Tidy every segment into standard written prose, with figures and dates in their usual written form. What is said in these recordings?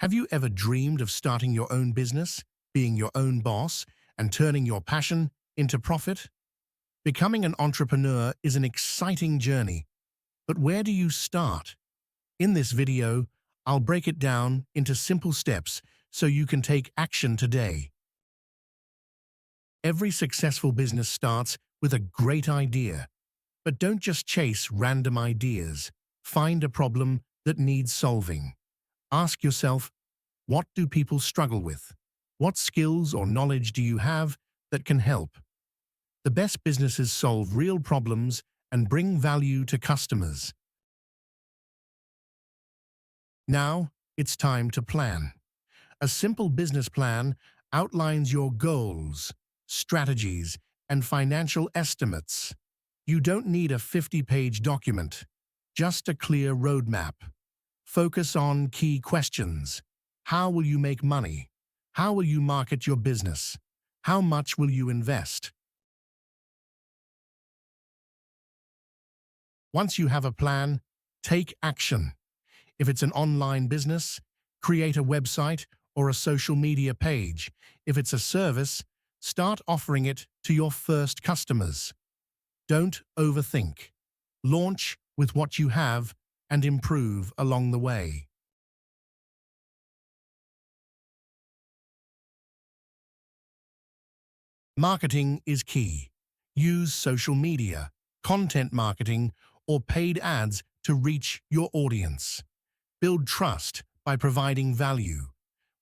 Have you ever dreamed of starting your own business, being your own boss, and turning your passion into profit? Becoming an entrepreneur is an exciting journey, but where do you start? In this video, I'll break it down into simple steps so you can take action today. Every successful business starts with a great idea, but don't just chase random ideas. Find a problem that needs solving. Ask yourself, what do people struggle with? What skills or knowledge do you have that can help? The best businesses solve real problems and bring value to customers. Now, it's time to plan. A simple business plan outlines your goals, strategies, and financial estimates. You don't need a 50-page document, just a clear roadmap. Focus on key questions. How will you make money? How will you market your business? How much will you invest? Once you have a plan, take action. If it's an online business, create a website or a social media page. If it's a service, start offering it to your first customers. Don't overthink. Launch with what you have and improve along the way. Marketing is key. Use social media, content marketing, or paid ads to reach your audience. Build trust by providing value,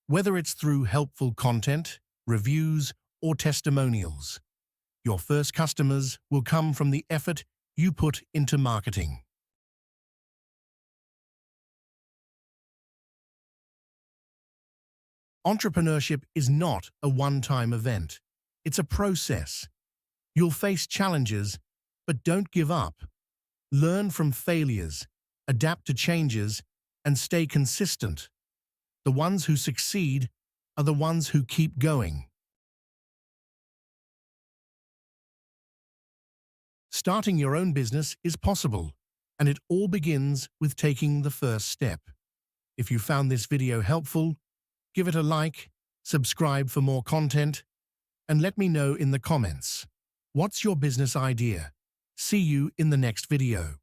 whether it's through helpful content, reviews, or testimonials. Your first customers will come from the effort you put into marketing. Entrepreneurship is not a one-time event. It's a process. You'll face challenges, but don't give up. Learn from failures, adapt to changes, and stay consistent. The ones who succeed are the ones who keep going. Starting your own business is possible, and it all begins with taking the first step. If you found this video helpful, give it a like, subscribe for more content, and let me know in the comments. What's your business idea? See you in the next video.